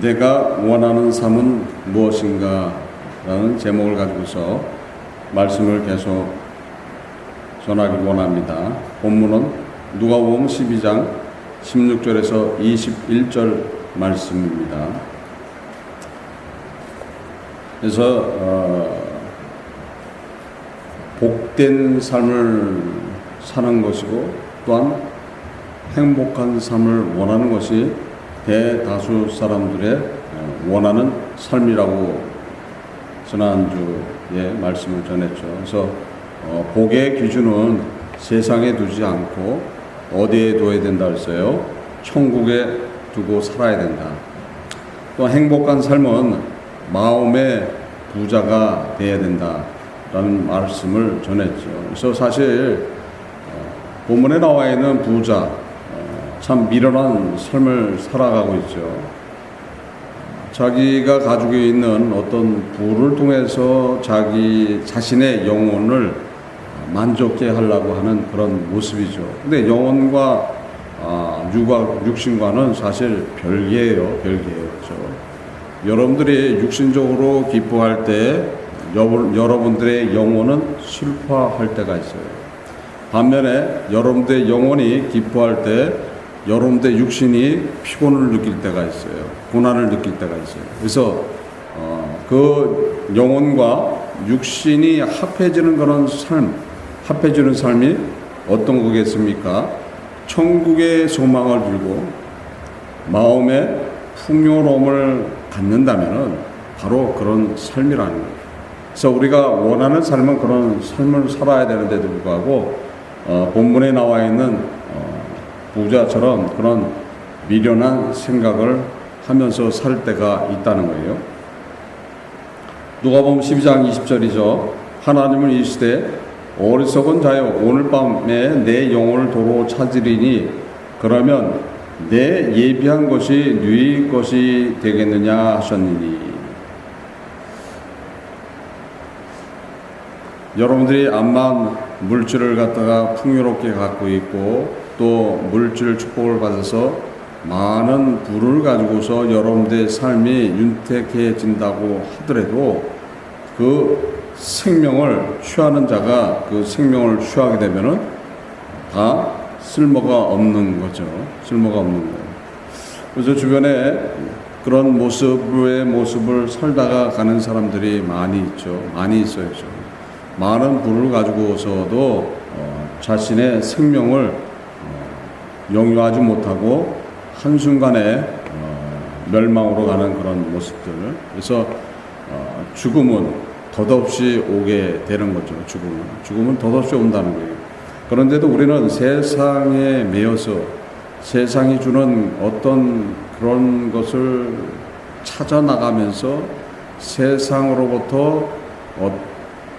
내가 원하는 삶은 무엇인가? 라는 제목을 가지고서 말씀을 계속 전하길 원합니다. 본문은 누가복음 12장 16절에서 21절 말씀입니다. 그래서 복된 삶을 사는 것이고 또한 행복한 삶을 원하는 것이 대다수 사람들의 원하는 삶이라고 지난주에 말씀을 전했죠. 그래서 복의 기준은 세상에 두지 않고 어디에 둬야 된다 했어요? 천국에 두고 살아야 된다. 또 행복한 삶은 마음의 부자가 되어야 된다라는 말씀을 전했죠. 그래서 사실 본문에 나와 있는 부자 참 미련한 삶을 살아가고 있죠. 자기가 가지고 있는 어떤 부를 통해서 자기 자신의 영혼을 만족해 하려고 하는 그런 모습이죠. 근데 영혼과 육신과는 사실 별개예요. 그렇죠? 여러분들이 육신적으로 기뻐할 때 여러분들의 영혼은 슬퍼할 때가 있어요. 반면에 여러분들의 영혼이 기뻐할 때 여러분들의 육신이 피곤을 느낄 때가 있어요. 고난을 느낄 때가 있어요. 그래서 그 영혼과 육신이 합해지는 그런 삶, 합해지는 삶이 어떤 거겠습니까? 천국의 소망을 들고 마음의 풍요로움을 갖는다면은 바로 그런 삶이라는 거예요. 그래서 우리가 원하는 삶은 그런 삶을 살아야 되는데도 불구하고 본문에 나와 있는 부자처럼 그런 미련한 생각을 하면서 살 때가 있다는 거예요. 누가복음 12장 20절이죠. 하나님은 이르시되 어리석은 자여 오늘 밤에 내 영혼을 도로 찾으리니 그러면 내 예비한 것이 너희 것이 되겠느냐 하셨느니. 여러분들이 암만 물질을 갖다가 풍요롭게 갖고 있고 또 물질 축복을 받아서 많은 부를 가지고서 여러분들의 삶이 윤택해진다고 하더라도 그 생명을 취하는 자가 그 생명을 취하게 되면은 다 쓸모가 없는 거죠. 쓸모가 없는 거예요. 그래서 주변에 그런 모습을 살다가 가는 사람들이 많이 있죠. 많이 있어요. 많은 부를 가지고서도 자신의 생명을 영유하지 못하고 한순간에 멸망으로 가는 그런 모습들. 그래서 죽음은 덧없이 오게 되는 거죠. 죽음은 덧없이 온다는 거예요. 그런데도 우리는 세상에 매여서 세상이 주는 어떤 그런 것을 찾아 나가면서 세상으로부터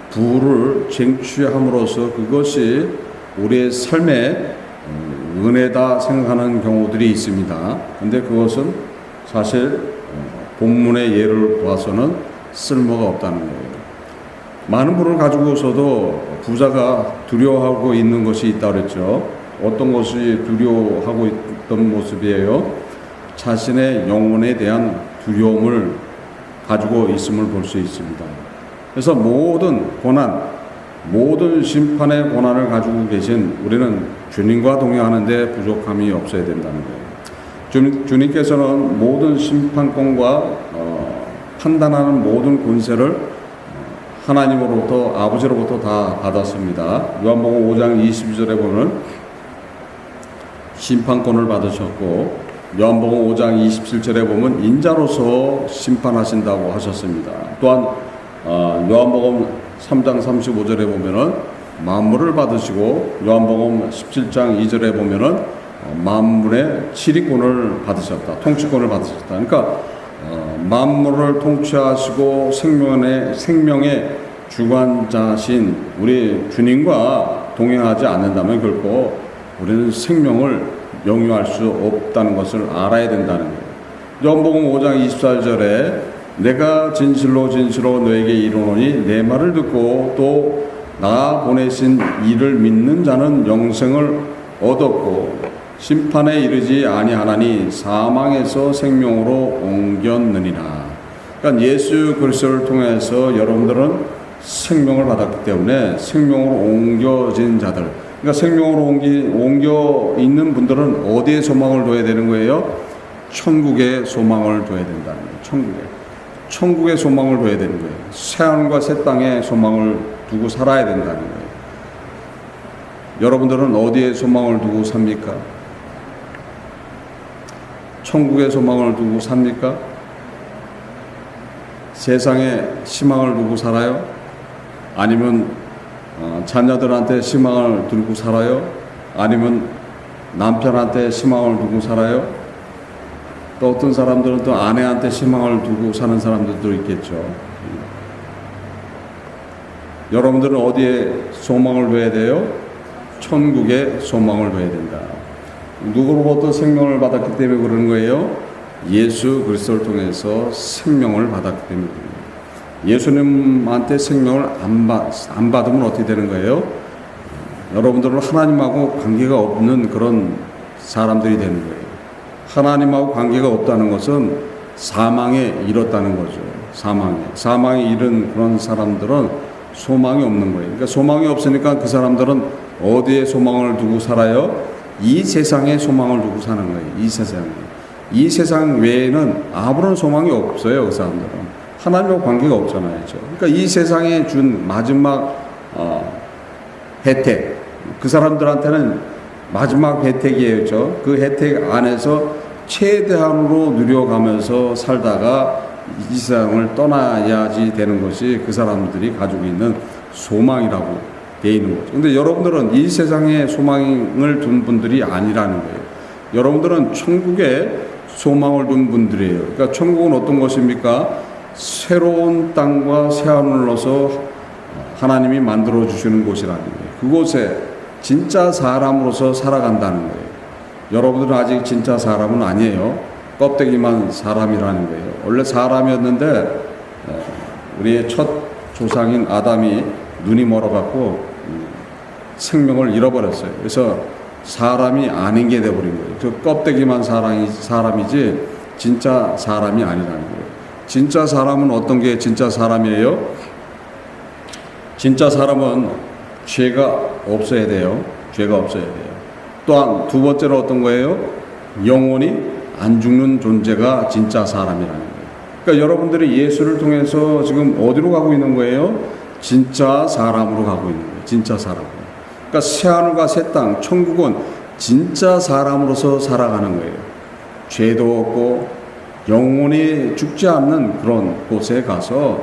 부를 쟁취함으로써 그것이 우리의 삶의 은혜다 생각하는 경우들이 있습니다. 근데 그것은 사실 본문의 예를 봐서는 쓸모가 없다는 거예요. 많은 부를 가지고서도 부자가 두려워하고 있는 것이 있다고 그랬죠. 어떤 것이 두려워하고 있던 모습이에요? 자신의 영혼에 대한 두려움을 가지고 있음을 볼 수 있습니다. 그래서 모든 고난, 모든 심판의 고난을 가지고 계신 우리는 주님과 동행하는데 부족함이 없어야 된다는 거예요. 주님께서는 모든 심판권과 판단하는 모든 권세를 하나님으로부터, 아버지로부터 다 받았습니다. 요한복음 5장 22절에 보면 심판권을 받으셨고, 요한복음 5장 27절에 보면 인자로서 심판하신다고 하셨습니다. 또한 요한복음 3장 35절에 보면은 만물을 받으시고, 요한복음 17장 2절에 보면은 만물의 지리권을 받으셨다, 통치권을 받으셨다. 그러니까 만물을 통치하시고 생명의 주관자신 우리 주님과 동행하지 않는다면 결코 우리는 생명을 영유할 수 없다는 것을 알아야 된다는 거예요. 요한복음 5장 24절에 내가 진실로 너에게 이르노니 내 말을 듣고 또 나 보내신 이를 믿는 자는 영생을 얻었고 심판에 이르지 아니하나니 사망에서 생명으로 옮겼느니라. 그러니까 예수 그리스도를 통해서 여러분들은 생명을 받았기 때문에 생명으로 옮겨진 자들, 그러니까 생명으로 옮겨 있는 분들은 어디에 소망을 둬야 되는 거예요? 천국에 소망을 둬야 된다는 거예요. 천국에 소망을 둬야 되는 거예요. 새하늘과 새 땅에 소망을 두고 살아야 된다는 거예요. 여러분들은 어디에 소망을 두고 삽니까? 천국에 소망을 두고 삽니까? 세상에 희망을 두고 살아요? 아니면 자녀들한테 희망을 두고 살아요? 아니면 남편한테 희망을 두고 살아요? 또 어떤 사람들은 또 아내한테 희망을 두고 사는 사람들도 있겠죠. 여러분들은 어디에 소망을 둬야 돼요? 천국에 소망을 둬야 된다. 누구로부터 생명을 받았기 때문에 그러는 거예요? 예수 그리스도를 통해서 생명을 받았기 때문입니다. 예수님한테 생명을 안 받으면 어떻게 되는 거예요? 여러분들은 하나님하고 관계가 없는 그런 사람들이 되는 거예요. 하나님하고 관계가 없다는 것은 사망에 이뤘다는 거죠. 사망에 이른 그런 사람들은 소망이 없는 거예요. 그러니까 소망이 없으니까 그 사람들은 어디에 소망을 두고 살아요? 이 세상에 소망을 두고 사는 거예요. 이 세상 외에는 아무런 소망이 없어요. 그 사람들은 하나님과 관계가 없잖아요. 그러니까 이 세상에 준 마지막 혜택, 그 사람들한테는 마지막 혜택이에요. 그 혜택 안에서 최대한으로 누려가면서 살다가 이 세상을 떠나야지 되는 것이 그 사람들이 가지고 있는 소망이라고 되어 있는 거죠. 근데 여러분들은 이 세상에 소망을 둔 분들이 아니라는 거예요. 여러분들은 천국에 소망을 둔 분들이에요. 그러니까 천국은 어떤 것입니까? 새로운 땅과 새하늘로서 하나님이 만들어 주시는 곳이라는 거예요. 그곳에 진짜 사람으로서 살아간다는 거예요. 여러분들은 아직 진짜 사람은 아니에요. 껍데기만 사람이라는 거예요. 원래 사람이었는데 우리의 첫 조상인 아담이 눈이 멀어갖고 생명을 잃어버렸어요. 그래서 사람이 아닌 게 돼버린 거예요. 그 껍데기만 사람이지 진짜 사람이 아니라는 거예요. 진짜 사람은 어떤 게 진짜 사람이에요? 진짜 사람은 죄가 없어야 돼요. 죄가 없어야 돼요. 또한 두 번째로 어떤 거예요? 영원히 안 죽는 존재가 진짜 사람이라는 거예요. 그러니까 여러분들이 예수를 통해서 지금 어디로 가고 있는 거예요? 진짜 사람으로 가고 있는 거예요. 진짜 사람으로. 그러니까 새하늘과 새 땅, 천국은 진짜 사람으로서 살아가는 거예요. 죄도 없고 영원히 죽지 않는 그런 곳에 가서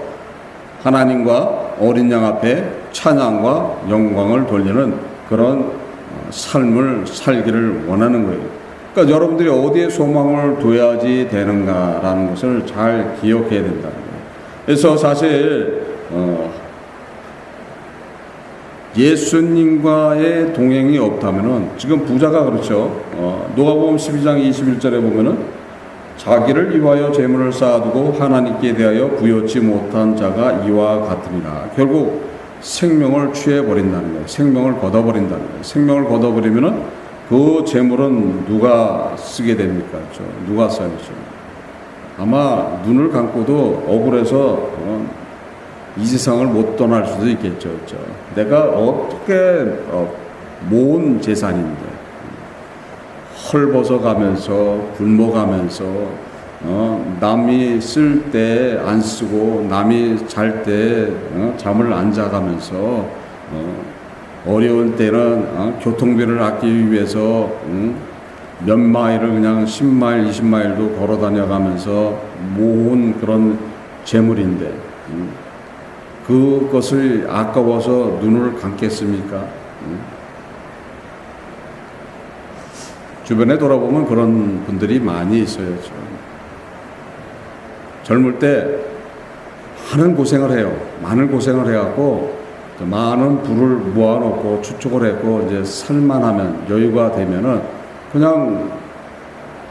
하나님과 어린 양 앞에 찬양과 영광을 돌리는 그런 삶을 살기를 원하는 거예요. 그러니까 여러분들이 어디에 소망을 둬야지 되는가라는 것을 잘 기억해야 된다는 거예요. 그래서 사실 예수님과의 동행이 없다면은 지금 부자가 그렇죠. 누가복음 12장 21절에 보면은 자기를 위하여 재물을 쌓아두고 하나님께 대하여 부여치 못한 자가 이와 같으니라. 결국 생명을 취해버린다는 거예요. 생명을 걷어버린다는 거예요. 생명을 걷어버리면은 그 재물은 누가 쓰게 됩니까? 누가 써야죠? 아마 눈을 감고도 억울해서 이 세상을 못 떠날 수도 있겠죠. 그렇죠? 내가 어떻게 모은 재산인데 헐벗어가면서 굶어가면서 남이 쓸 때 안 쓰고 남이 잘 때 잠을 안 자가면서 어려운 때는 교통비를 아끼기 위해서 몇 마일을 그냥 10마일, 20마일도 걸어 다녀가면서 모은 그런 재물인데 그것을 아까워서 눈을 감겠습니까? 주변에 돌아보면 그런 분들이 많이 있어요. 젊을 때 많은 고생을 해요. 많은 고생을 해갖고 많은 부를 모아놓고 축적을 했고 이제 살만하면 여유가 되면은 그냥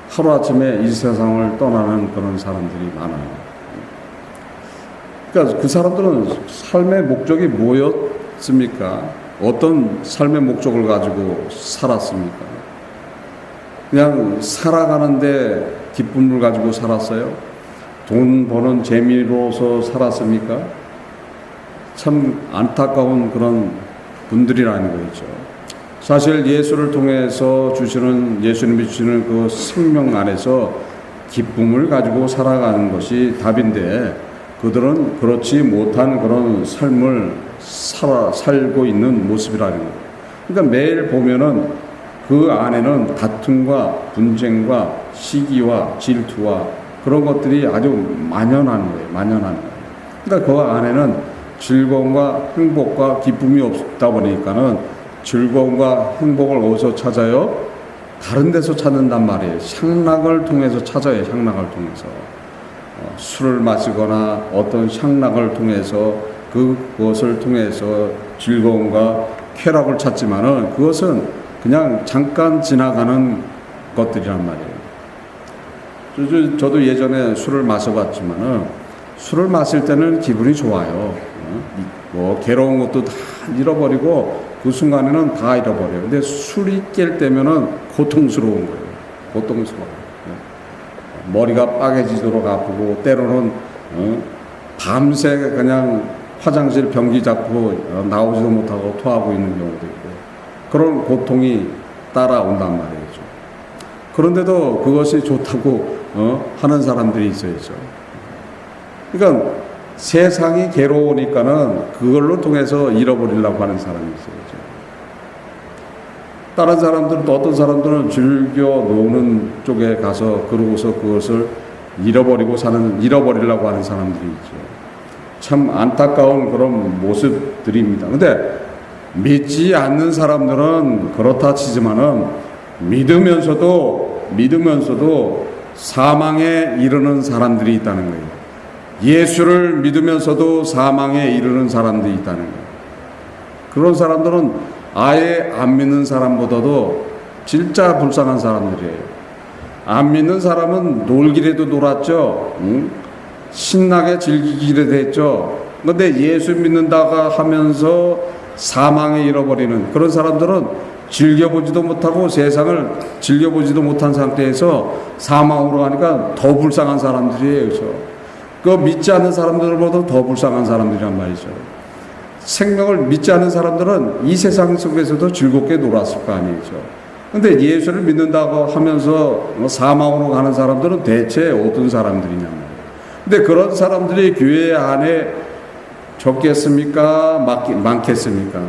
하루아침에 이 세상을 떠나는 그런 사람들이 많아요. 그러니까 그 사람들은 삶의 목적이 뭐였습니까? 어떤 삶의 목적을 가지고 살았습니까? 그냥 살아가는데 기쁨을 가지고 살았어요? 돈 버는 재미로서 살았습니까? 참 안타까운 그런 분들이라는 거죠. 사실 예수를 통해서 예수님이 주시는 그 생명 안에서 기쁨을 가지고 살아가는 것이 답인데 그들은 그렇지 못한 그런 삶을 살고 있는 모습이라는 거예요. 그러니까 매일 보면은 그 안에는 다툼과 분쟁과 시기와 질투와 그런 것들이 아주 만연한 거예요. 만연한 거예요. 그러니까 그 안에는 즐거움과 행복과 기쁨이 없다 보니까는 즐거움과 행복을 어디서 찾아요? 다른 데서 찾는단 말이에요. 향락을 통해서 찾아요. 향락을 통해서. 술을 마시거나 어떤 향락을 통해서 그것을 통해서 즐거움과 쾌락을 찾지만은 그것은 그냥 잠깐 지나가는 것들이란 말이에요. 저도 예전에 술을 마셔봤지만은 술을 마실 때는 기분이 좋아요. 괴로운 것도 다 잃어버리고 그 순간에는 다 잃어버려요. 근데 술이 깰 때면은 고통스러운 거예요. 고통스러워요. 머리가 빠개지도록 아프고 때로는 밤새 그냥 화장실 변기 잡고 나오지도 못하고 토하고 있는 경우도 있고 그런 고통이 따라온단 말이죠. 그런데도 그것이 좋다고 하는 사람들이 있어야죠. 그러니까 세상이 괴로우니까는 그걸로 통해서 잃어버리려고 하는 사람이 있어야죠. 다른 사람들은 또 어떤 사람들은 즐겨 노는 쪽에 가서 그러고서 그것을 잃어버리려고 하는 사람들이 있죠. 참 안타까운 그런 모습들입니다. 근데 믿지 않는 사람들은 그렇다 치지만은 믿으면서도 사망에 이르는 사람들이 있다는 거예요. 예수를 믿으면서도 사망에 이르는 사람들이 있다는 거예요. 그런 사람들은 아예 안 믿는 사람보다도 진짜 불쌍한 사람들이에요. 안 믿는 사람은 놀기라도 놀았죠. 신나게 즐기기라도 했죠. 그런데 예수 믿는다가 하면서 사망에 잃어버리는 그런 사람들은 즐겨보지도 못하고 세상을 즐겨보지도 못한 상태에서 사망으로 가니까 더 불쌍한 사람들이에요. 그렇죠? 그 믿지 않는 사람들보다 더 불쌍한 사람들이란 말이죠. 생명을 믿지 않는 사람들은 이 세상 속에서도 즐겁게 놀았을 거 아니죠. 근데 예수를 믿는다고 하면서 사망으로 가는 사람들은 대체 어떤 사람들이냐 말이에요. 근데 그런 사람들이 교회 안에 적겠습니까? 많겠습니까?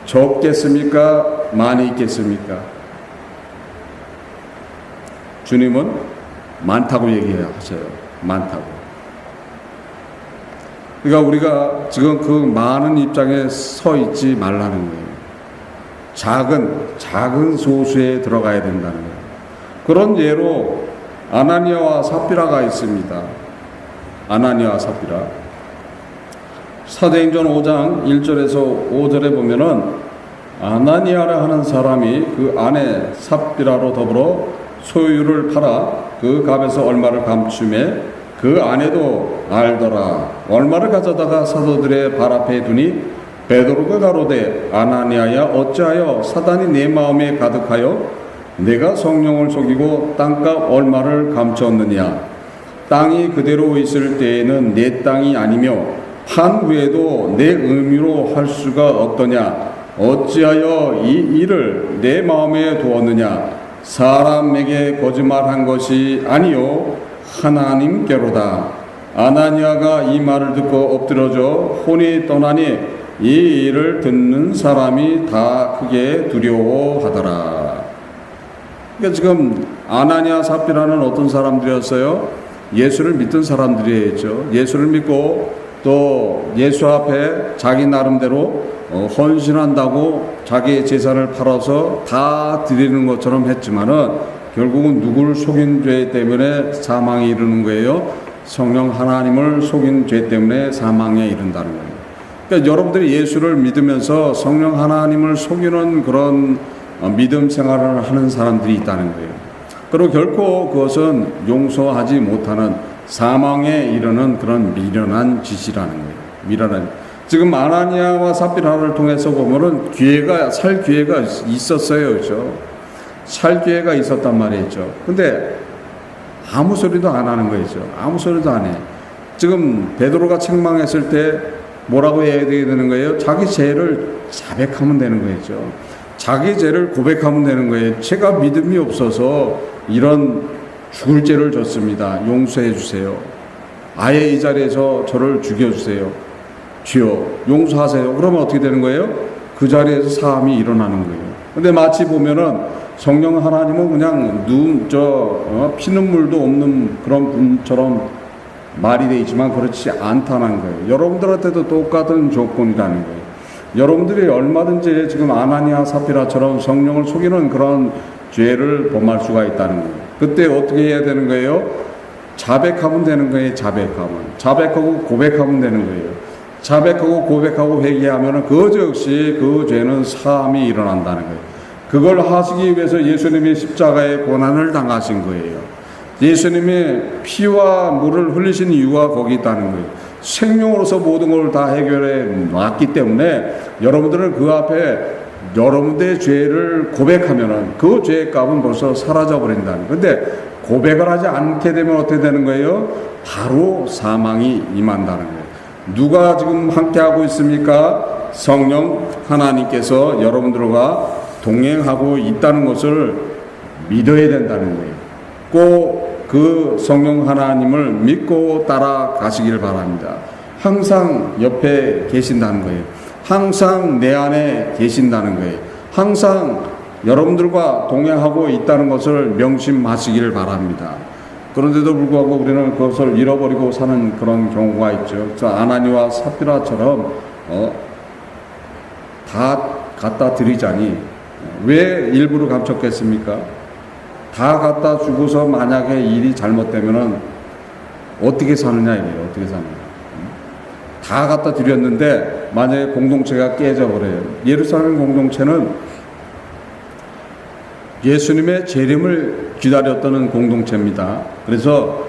적겠습니까? 많이 있겠습니까? 주님은 많다고 얘기하셔요. 많다고. 그러니까 우리가 지금 그 많은 입장에 서 있지 말라는 거예요. 작은 소수에 들어가야 된다는 거예요. 그런 예로 아나니아와 삽비라가 있습니다. 아나니아와 삽비라. 사도행전 5장 1절에서 5절에 보면은 아나니아라 하는 사람이 그 아내 삽비라로 더불어 소유를 팔아 그 값에서 얼마를 감추매 그 아내도 알더라. 얼마를 가져다가 사도들의 발 앞에 두니 베드로가 가로되 아나니아야 어찌하여 사단이 내 마음에 가득하여 내가 성령을 속이고 땅값 얼마를 감추었느냐. 땅이 그대로 있을 때에는 내 땅이 아니며 판 후에도 내 의미로 할 수가 없더냐. 어찌하여 이 일을 내 마음에 두었느냐. 사람에게 거짓말한 것이 아니요 하나님께로다. 아나니아가 이 말을 듣고 엎드러져 혼이 떠나니 이 일을 듣는 사람이 다 크게 두려워하더라. 그러니까 지금 아나니아 삽비라는 어떤 사람들이었어요? 예수를 믿던 사람들이었죠. 예수를 믿고 또 예수 앞에 자기 나름대로 헌신한다고 자기의 재산을 팔아서 다 드리는 것처럼 했지만은 결국은 누구를 속인 죄 때문에 사망에 이르는 거예요? 성령 하나님을 속인 죄 때문에 사망에 이른다는 거예요. 그러니까 여러분들이 예수를 믿으면서 성령 하나님을 속이는 그런 믿음 생활을 하는 사람들이 있다는 거예요. 그리고 결코 그것은 용서하지 못하는 사망에 이르는 그런 미련한 짓이라는 거예요. 미련한. 지금 아나니아와 삽비라를 통해서 보면은 살 기회가 있었어요. 그렇죠? 살 기회가 있었단 말이죠. 근데 아무 소리도 안 하는 거죠. 아무 소리도 안 해. 지금 베드로가 책망했을 때 뭐라고 해야 되는 거예요? 자기 죄를 자백하면 되는 거죠. 자기 죄를 고백하면 되는 거예요. 제가 믿음이 없어서 이런 죽을 죄를 졌습니다. 용서해 주세요. 아예 이 자리에서 저를 죽여주세요. 주여 용서하세요. 그러면 어떻게 되는 거예요? 그 자리에서 사함이 일어나는 거예요. 근데 마치 보면은 성령 하나님은 그냥 피눈물도 없는 그런 분처럼 말이 되어 있지만 그렇지 않다는 거예요. 여러분들한테도 똑같은 조건이라는 거예요. 여러분들이 얼마든지 지금 아나니아 삽비라처럼 성령을 속이는 그런 죄를 범할 수가 있다는 거예요. 그때 어떻게 해야 되는 거예요? 자백하면 되는 거예요. 자백하고 고백하면 되는 거예요. 자백하고 고백하고 회개하면 그 역시 그 죄는 사함이 일어난다는 거예요. 그걸 하시기 위해서 예수님이 십자가의 고난을 당하신 거예요. 예수님이 피와 물을 흘리신 이유가 거기 있다는 거예요. 생명으로서 모든 걸 다 해결해 놨기 때문에 여러분들은 그 앞에 여러분들의 죄를 고백하면은 그 죄의 값은 벌써 사라져 버린다는 거예요. 근데 고백을 하지 않게 되면 어떻게 되는 거예요? 바로 사망이 임한다는 거예요. 누가 지금 함께하고 있습니까? 성령 하나님께서 여러분들과 동행하고 있다는 것을 믿어야 된다는 거예요. 꼭 그 성령 하나님을 믿고 따라가시길 바랍니다. 항상 옆에 계신다는 거예요. 항상 내 안에 계신다는 거예요. 항상 여러분들과 동행하고 있다는 것을 명심하시길 바랍니다. 그런데도 불구하고 우리는 그것을 잃어버리고 사는 그런 경우가 있죠. 그래서 아나니와 삽비라처럼 다 갖다 드리자니 왜 일부러 감췄겠습니까? 다 갖다 주고서 만약에 일이 잘못되면은 어떻게 사느냐 이게요. 어떻게 사느냐. 다 갖다 드렸는데 만약에 공동체가 깨져버려요. 예루살렘 공동체는 예수님의 재림을 기다렸던 공동체입니다. 그래서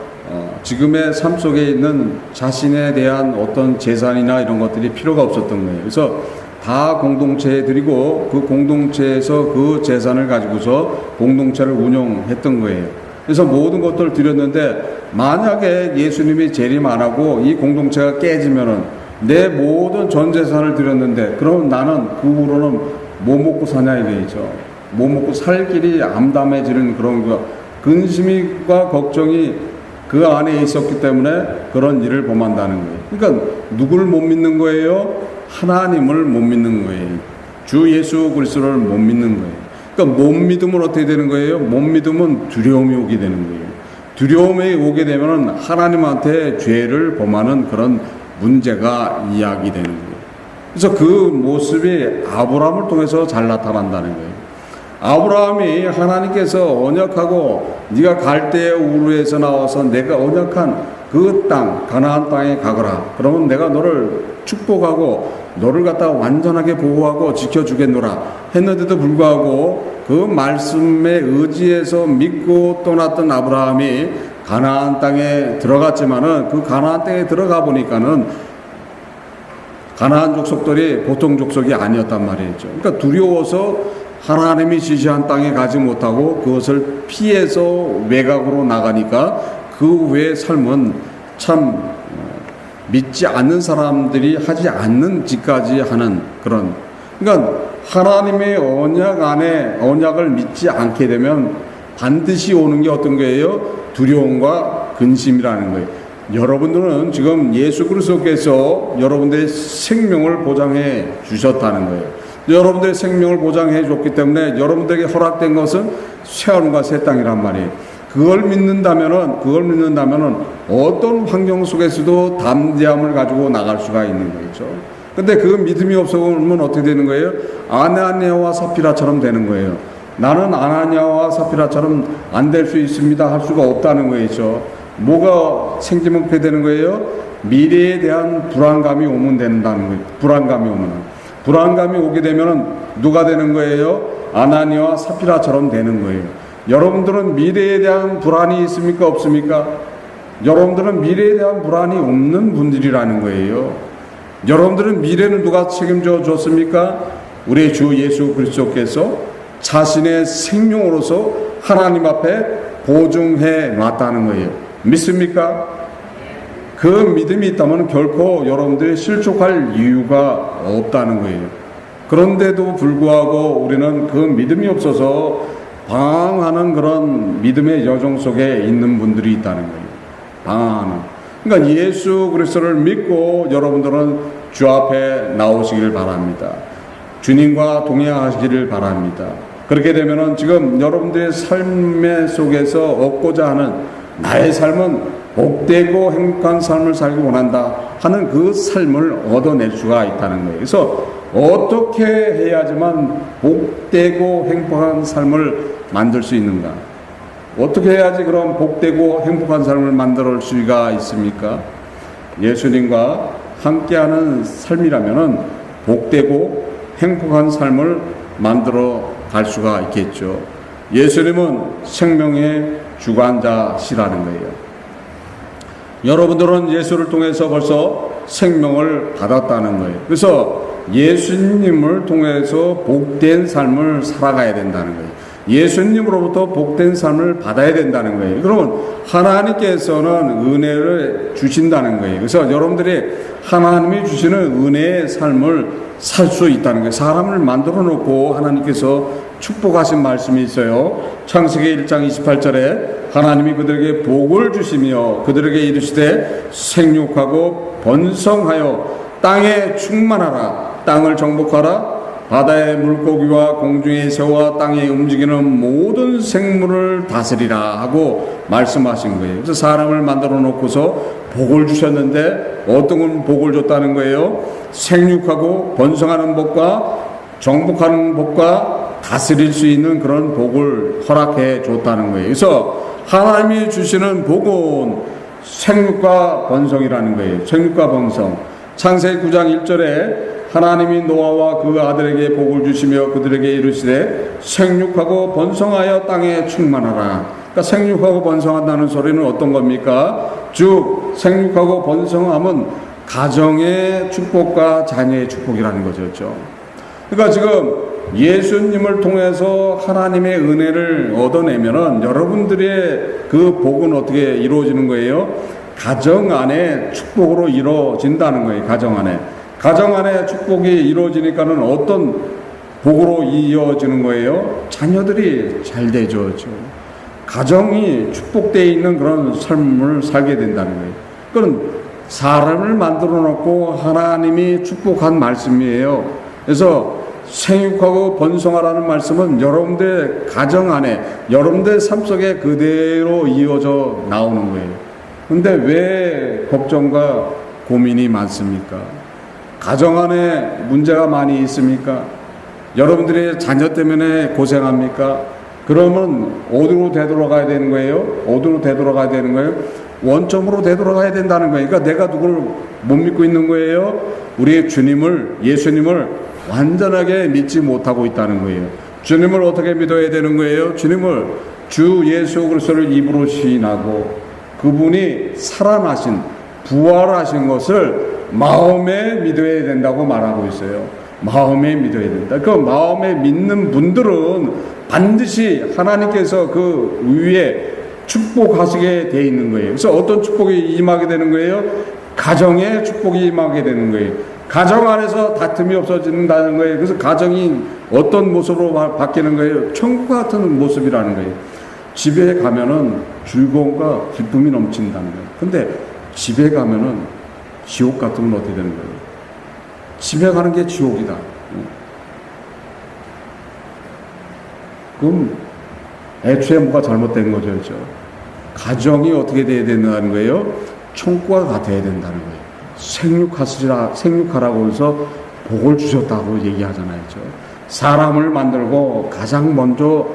지금의 삶 속에 있는 자신에 대한 어떤 재산이나 이런 것들이 필요가 없었던 거예요. 그래서 다 공동체에 드리고 그 공동체에서 그 재산을 가지고서 공동체를 운영했던 거예요. 그래서 모든 것들을 드렸는데 만약에 예수님이 재림 안 하고 이 공동체가 깨지면은 내 모든 전 재산을 드렸는데 그럼 나는 그 후로는 뭐 먹고 사냐 이거죠. 뭐 먹고 살 길이 암담해지는 그런 거 근심과 걱정이 그 안에 있었기 때문에 그런 일을 범한다는 거예요. 그러니까 누구를 못 믿는 거예요? 하나님을 못 믿는 거예요. 주 예수 그리스도를 못 믿는 거예요. 그러니까 못 믿으면 어떻게 되는 거예요? 못 믿으면 두려움이 오게 되는 거예요. 두려움이 오게 되면 하나님한테 죄를 범하는 그런 문제가 이야기되는 거예요. 그래서 그 모습이 아브라함을 통해서 잘 나타난다는 거예요. 아브라함이 하나님께서 언약하고 네가 갈대의 우르에서 나와서 내가 언약한 그 땅 가나안 땅에 가거라. 그러면 내가 너를 축복하고 너를 갖다가 완전하게 보호하고 지켜주겠노라 했는데도 불구하고 그 말씀에 의지해서 믿고 떠났던 아브라함이 가나안 땅에 들어갔지만은 그 가나안 땅에 들어가 보니까는 가나안 족속들이 보통 족속이 아니었단 말이죠. 그러니까 두려워서 하나님이 지시한 땅에 가지 못하고 그것을 피해서 외곽으로 나가니까 그 외의 삶은 참 믿지 않는 사람들이 하지 않는 짓까지 하는 그런, 그러니까 하나님의 언약을 믿지 않게 되면 반드시 오는 게 어떤 거예요? 두려움과 근심이라는 거예요. 여러분들은 지금 예수 그리스도께서 여러분들의 생명을 보장해 주셨다는 거예요. 여러분들의 생명을 보장해 줬기 때문에 여러분들에게 허락된 것은 새하늘과 새 땅이란 말이에요. 그걸 믿는다면은 어떤 환경 속에서도 담대함을 가지고 나갈 수가 있는 거죠. 근데 그 믿음이 없으면 어떻게 되는 거예요? 아나니아와 사피라처럼 되는 거예요. 나는 아나니아와 사피라처럼 안 될 수 있습니다 할 수가 없다는 거죠. 뭐가 생기면 그렇게 되는 거예요? 미래에 대한 불안감이 오면 된다는 거예요. 불안감이 오게 되면은 누가 되는 거예요? 아나니아와 사피라처럼 되는 거예요. 여러분들은 미래에 대한 불안이 있습니까? 없습니까? 여러분들은 미래에 대한 불안이 없는 분들이라는 거예요. 여러분들은 미래는 누가 책임져 줬습니까? 우리 주 예수 그리스도께서 자신의 생명으로서 하나님 앞에 보증해 놨다는 거예요. 믿습니까? 그 믿음이 있다면 결코 여러분들이 실족할 이유가 없다는 거예요. 그런데도 불구하고 우리는 그 믿음이 없어서 방황하는 그런 믿음의 여정 속에 있는 분들이 있다는 거예요. 방황하는. 그러니까 예수 그리스도를 믿고 여러분들은 주 앞에 나오시기를 바랍니다. 주님과 동행하시기를 바랍니다. 그렇게 되면은 지금 여러분들의 삶의 속에서 얻고자 하는 나의 삶은 복되고 행복한 삶을 살기 원한다 하는 그 삶을 얻어낼 수가 있다는 거예요. 그래서 어떻게 해야지만 복되고 행복한 삶을 만들 수 있는가? 어떻게 해야지 그런 복되고 행복한 삶을 만들 수가 있습니까? 예수님과 함께하는 삶이라면은 복되고 행복한 삶을 만들어 갈 수가 있겠죠. 예수님은 생명의 주관자시라는 거예요. 여러분들은 예수를 통해서 벌써 생명을 받았다는 거예요. 그래서 예수님을 통해서 복된 삶을 살아가야 된다는 거예요. 예수님으로부터 복된 삶을 받아야 된다는 거예요. 그러면 하나님께서는 은혜를 주신다는 거예요. 그래서 여러분들이 하나님이 주시는 은혜의 삶을 살 수 있다는 거예요. 사람을 만들어 놓고 하나님께서 축복하신 말씀이 있어요. 창세기 1장 28절에 하나님이 그들에게 복을 주시며 그들에게 이르시되 생육하고 번성하여 땅에 충만하라. 땅을 정복하라. 바다의 물고기와 공중의 새와 땅에 움직이는 모든 생물을 다스리라 하고 말씀하신 거예요. 그래서 사람을 만들어 놓고서 복을 주셨는데 어떤 복을 줬다는 거예요? 생육하고 번성하는 복과 정복하는 복과 다스릴 수 있는 그런 복을 허락해 줬다는 거예요. 그래서 하나님이 주시는 복은 생육과 번성이라는 거예요. 생육과 번성. 창세기 9장 1절에 하나님이 노아와 그 아들에게 복을 주시며 그들에게 이르시되 생육하고 번성하여 땅에 충만하라. 그러니까 생육하고 번성한다는 소리는 어떤 겁니까? 즉 생육하고 번성함은 가정의 축복과 자녀의 축복이라는 거죠. 그러니까 지금 예수님을 통해서 하나님의 은혜를 얻어내면은 여러분들의 그 복은 어떻게 이루어지는 거예요? 가정 안에 축복으로 이루어진다는 거예요. 가정 안에 축복이 이루어지니까는 어떤 복으로 이어지는 거예요? 자녀들이 잘 되죠. 가정이 축복되어 있는 그런 삶을 살게 된다는 거예요. 그건 사람을 만들어 놓고 하나님이 축복한 말씀이에요. 그래서 생육하고 번성하라는 말씀은 여러분들 가정 안에 여러분들 삶 속에 그대로 이어져 나오는 거예요. 근데 왜 걱정과 고민이 많습니까? 가정 안에 문제가 많이 있습니까? 여러분들의 자녀 때문에 고생합니까? 그러면 어디로 되돌아가야 되는 거예요? 원점으로 되돌아가야 된다는 거예요. 그러니까 내가 누구를 못 믿고 있는 거예요? 우리의 주님을, 예수님을 완전하게 믿지 못하고 있다는 거예요. 주님을 어떻게 믿어야 되는 거예요? 주님을, 주 예수 그리스도를 입으로 시인하고 그분이 살아나신, 부활하신 것을 마음에 믿어야 된다고 말하고 있어요. 마음에 믿어야 된다. 그 마음에 믿는 분들은 반드시 하나님께서 그 위에 축복하시게 돼 있는 거예요. 그래서 어떤 축복이 임하게 되는 거예요? 가정에 축복이 임하게 되는 거예요. 가정 안에서 다툼이 없어진다는 거예요. 그래서 가정이 어떤 모습으로 바뀌는 거예요? 천국 같은 모습이라는 거예요. 집에 가면은 즐거움과 기쁨이 넘친다는 거예요. 근데 집에 가면은 지옥 같으면 어떻게 되는 거예요? 집에 가는 게 지옥이다. 그럼 애초에 뭐가 잘못된 거죠, 그렇죠? 가정이 어떻게 돼야 된다는 거예요? 천국과 같아야 된다는 거예요. 생육하라고 해서 복을 주셨다고 얘기하잖아요, 그렇죠? 사람을 만들고 가장 먼저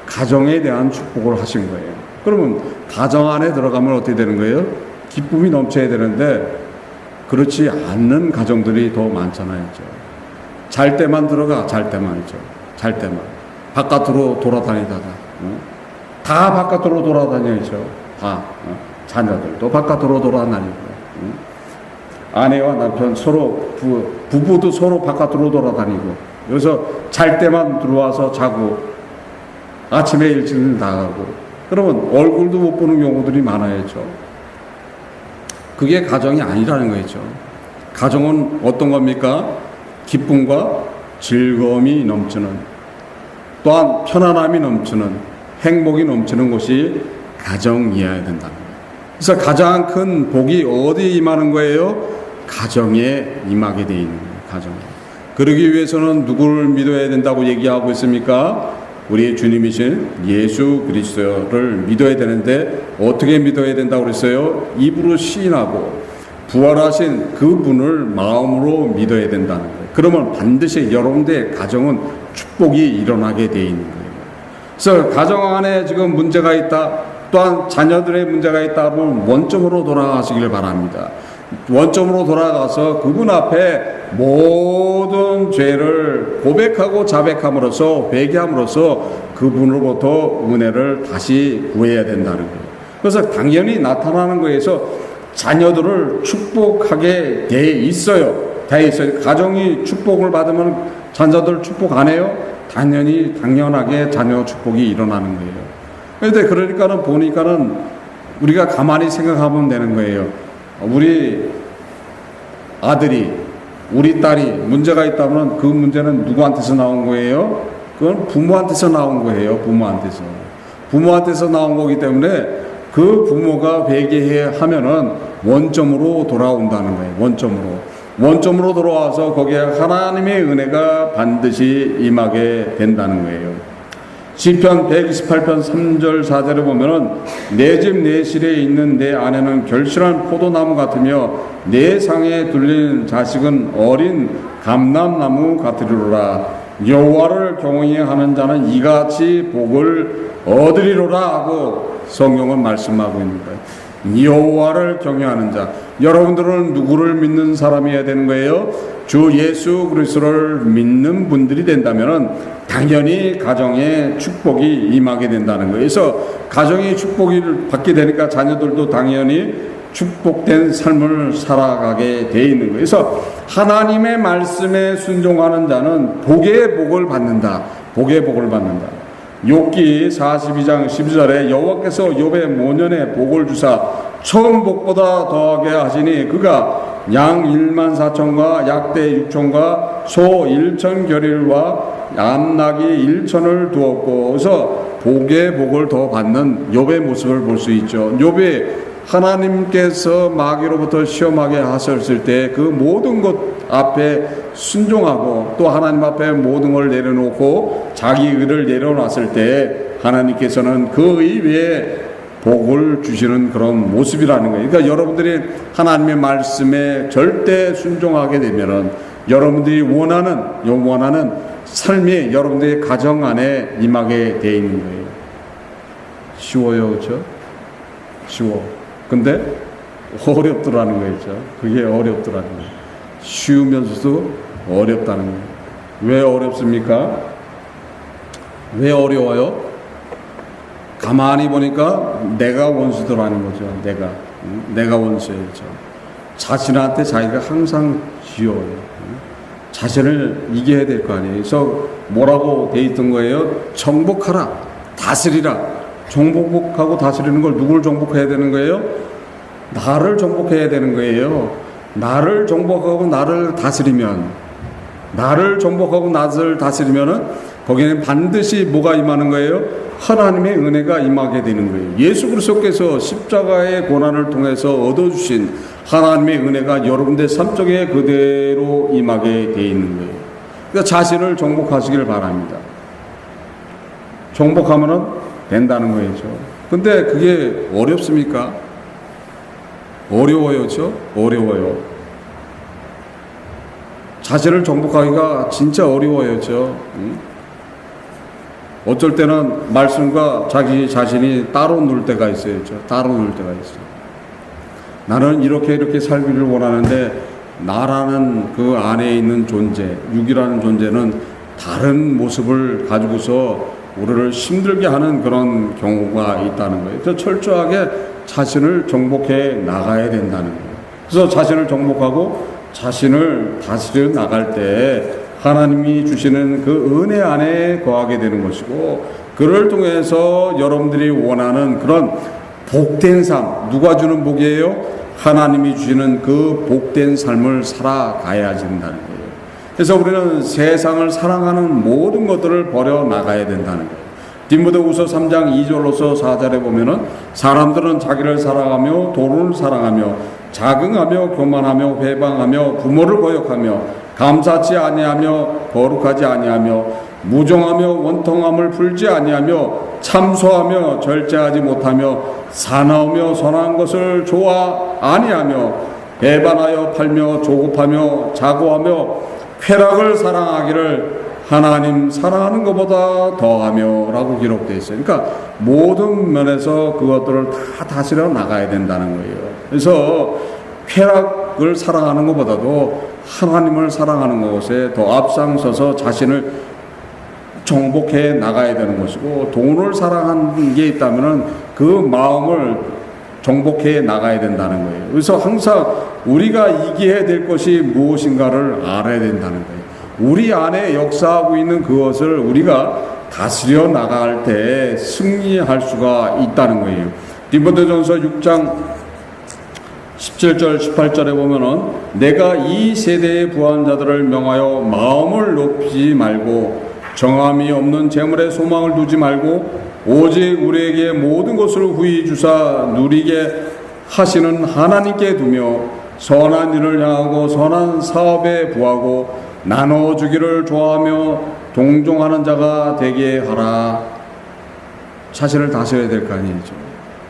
가정에 대한 축복을 하신 거예요. 그러면 가정 안에 들어가면 어떻게 되는 거예요? 기쁨이 넘쳐야 되는데 그렇지 않는 가정들이 더 많잖아요, 그렇죠? 잘 때만 들어가, 잘 때만이죠. 잘 때만 바깥으로 돌아다니다가 다 바깥으로 돌아다니죠. 다 자녀들도 바깥으로 돌아다니고 아내와 남편 서로 부부도 서로 바깥으로 돌아다니고 여기서 잘 때만 들어와서 자고 아침에 일찍 나가고 그러면 얼굴도 못 보는 경우들이 많아야죠. 그게 가정이 아니라는 거죠. 가정은 어떤 겁니까? 기쁨과 즐거움이 넘치는 또한 편안함이 넘치는 행복이 넘치는 곳이 가정이어야 된다는 거예요. 그래서 가장 큰 복이 어디에 임하는 거예요? 가정에 임하게 되어 있는 거예요. 가정에. 그러기 위해서는 누구를 믿어야 된다고 얘기하고 있습니까? 우리 주님이신 예수 그리스도를 믿어야 되는데 어떻게 믿어야 된다고 그랬어요? 입으로 시인하고 부활하신 그분을 마음으로 믿어야 된다는 거예요. 그러면 반드시 여러분들의 가정은 축복이 일어나게 되어 있는 거예요. 그래서 가정 안에 지금 문제가 있다, 또한 자녀들의 문제가 있다 하면 원점으로 돌아가시길 바랍니다. 원점으로 돌아가서 그분 앞에 모든 죄를 고백하고 자백함으로써 회개함으로써 그분으로부터 은혜를 다시 구해야 된다는 거예요. 그래서 당연히 나타나는 거에서 자녀들을 축복하게 돼 있어요. 돼 있어요. 가정이 축복을 받으면 자녀들 축복 안 해요? 당연하게 자녀 축복이 일어나는 거예요. 그런데 그러니까는 보니까는 우리가 가만히 생각하면 되는 거예요. 우리 아들이, 우리 딸이 문제가 있다면 그 문제는 누구한테서 나온 거예요? 그건 부모한테서 나온 거예요. 부모한테서 나온 거기 때문에 그 부모가 회개하면은 원점으로 돌아온다는 거예요. 원점으로 돌아와서 거기에 하나님의 은혜가 반드시 임하게 된다는 거예요. 시편 128편 3절 4절에 보면은 내 집 내 실에 있는 내 아내는 결실한 포도나무 같으며 내 상에 둘린 자식은 어린 감람나무 같으리로라. 여호와를 경외하는 자는 이같이 복을 얻으리로라 하고 성경은 말씀하고 있는 거예요. 여호와를 경외하는 자, 여러분들은 누구를 믿는 사람이어야 되는 거예요? 주 예수 그리스도를 믿는 분들이 된다면 당연히 가정에 축복이 임하게 된다는 거예요. 그래서 가정이 축복을 받게 되니까 자녀들도 당연히 축복된 삶을 살아가게 돼 있는 거예요. 그래서 하나님의 말씀에 순종하는 자는 복의 복을 받는다. 욥기 42장 12절에 여호와께서 욥의 모년에 복을 주사 처음 복보다 더하게 하시니 그가 양 1만 4천과 약대 6천과 소 1천 결일과 암나귀 1천을 두었고, 그래서 복의 복을 더 받는 욥의 모습을 볼 수 있죠. 욥이 하나님께서 마귀로부터 시험하게 하셨을 때 그 모든 것 앞에 순종하고 또 하나님 앞에 모든 걸 내려놓고 자기 의를 내려놨을 때 하나님께서는 그 이외에 복을 주시는 그런 모습이라는 거예요. 그러니까 여러분들이 하나님의 말씀에 절대 순종하게 되면은 여러분들이 원하는 삶이 여러분들의 가정 안에 임하게 되어 있는 거예요. 쉬워요, 그렇죠? 쉬워. 근데 어렵더라는 거죠. 그게 어렵더라는 거예요. 쉬우면서도 어렵다는 거예요. 왜 어렵습니까? 왜 어려워요? 가만히 보니까 내가 원수더라는 거죠. 내가 원수예요. 자신한테 자기가 항상 지어요. 자신을 이겨야 될 거 아니에요. 그래서 뭐라고 돼 있던 거예요? 정복하라, 다스리라, 정복하고 다스리는 걸 누굴 정복해야 되는 거예요? 나를 정복해야 되는 거예요. 나를 정복하고 나를 다스리면, 나를 정복하고 나를 다스리면은 거기에는 반드시 뭐가 임하는 거예요? 하나님의 은혜가 임하게 되는 거예요. 예수 그리스도께서 십자가의 고난을 통해서 얻어주신 하나님의 은혜가 여러분들 삶 속에 그대로 임하게 되어 있는 거예요. 그러니까 자신을 정복하시길 바랍니다. 정복하면은 된다는 거죠. 근데 그게 어렵습니까? 어려워요, 어려워요. 자신을 정복하기가 진짜 어려워요, 어쩔 때는 말씀과 자기 자신이 따로 놀 때가 있어요, 따로 놀 때가 있어요. 나는 이렇게 살기를 원하는데 나라는 그 안에 있는 존재, 육이라는 존재는 다른 모습을 가지고서 우리를 힘들게 하는 그런 경우가 있다는 거예요. 그래서 철저하게 자신을 정복해 나가야 된다는 거예요. 그래서 자신을 정복하고 자신을 다스려 나갈 때 하나님이 주시는 그 은혜 안에 거하게 되는 것이고, 그를 통해서 여러분들이 원하는 그런 복된 삶, 누가 주는 복이에요? 하나님이 주시는 그 복된 삶을 살아가야 된다는 거예요. 그래서 우리는 세상을 사랑하는 모든 것들을 버려 나가야 된다는 거예요. 디모데후서 3장 2절로서 4절에 보면은 사람들은 자기를 사랑하며 돈을 사랑하며 자긍하며 교만하며 회방하며 부모를 거역하며 감사치 아니하며 거룩하지 아니하며 무정하며 원통함을 풀지 아니하며 참소하며 절제하지 못하며 사나우며 선한 것을 좋아 아니하며 배반하여 팔며 조급하며 자고하며 쾌락을 사랑하기를 하나님 사랑하는 것보다 더하며 라고 기록되어 있어요. 그러니까 모든 면에서 그것들을 다 다스려 나가야 된다는 거예요. 그래서 쾌락을 사랑하는 것보다도 하나님을 사랑하는 것에 더 앞장서서 자신을 정복해 나가야 되는 것이고, 돈을 사랑하는 게 있다면 그 마음을 정복해 나가야 된다는 거예요. 그래서 항상 우리가 이겨야 될 것이 무엇인가를 알아야 된다는 거예요. 우리 안에 역사하고 있는 그것을 우리가 다스려 나갈 때 승리할 수가 있다는 거예요. 디모데전서 6장 17절 18절에 보면은 내가 이 세대의 부한 자들을 명하여 마음을 높이지 말고 정함이 없는 재물에 소망을 두지 말고 오직 우리에게 모든 것을 후히 주사 누리게 하시는 하나님께 두며 선한 일을 향하고 선한 사업에 부하고 나눠주기를 좋아하며 동종하는 자가 되게 하라. 자신을 다스려야 될 거 아니죠.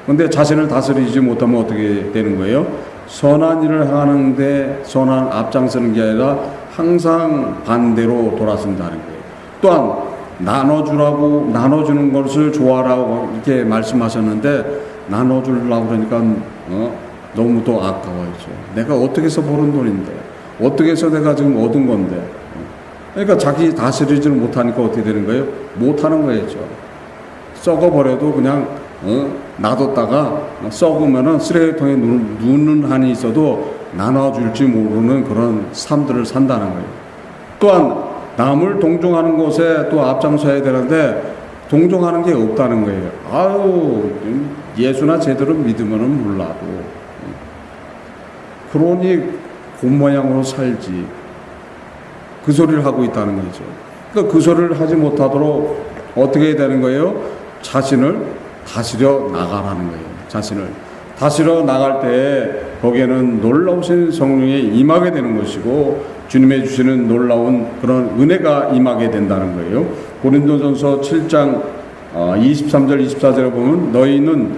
근데 자신을 다스리지 못하면 어떻게 되는 거예요? 선한 일을 하는데 선한 앞장서는 게 아니라 항상 반대로 돌아선다는 거예요. 또한 나눠주는 것을 좋아하라고 이렇게 말씀하셨는데, 나눠주려고 그러니까 너무 또 아까워요. 내가 어떻게 해서 버는 돈인데, 어떻게 해서 내가 지금 얻은 건데. 그러니까 자기 다스리지를 못하니까 어떻게 되는 거예요? 못하는 거예요. 썩어버려도 그냥 놔뒀다가 썩으면은 쓰레기통에 누는 한이 있어도 나눠줄지 모르는 그런 삶들을 산다는 거예요. 또한 남을 동정하는 것에 또 앞장서야 되는데 동정하는 게 없다는 거예요. 아유, 예수나 제대로 믿으면은 몰라도 그러니 곰모양으로 살지, 그 소리를 하고 있다는 거죠. 그러니까 그 소리를 하지 못하도록 어떻게 해야 되는 거예요? 자신을 다스려 나가라는 거예요. 자신을 다스려 나갈 때 거기에는 놀라우신 성령이 임하게 되는 것이고, 주님의 주시는 놀라운 그런 은혜가 임하게 된다는 거예요. 고린도전서 7장 23절 24절에 보면 너희는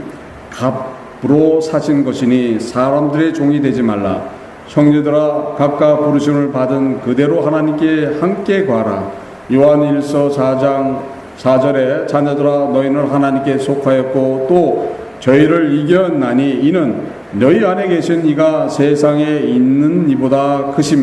값으로 사신 것이니 사람들의 종이 되지 말라. 형제들아 각각 부르심을 받은 그대로 하나님께 함께 구하라. 요한일서 4장 4절에 자녀들아 너희는 하나님께 속하였고 또 저희를 이겼나니 이는 너희 안에 계신 이가 세상에 있는 이보다 크심이라.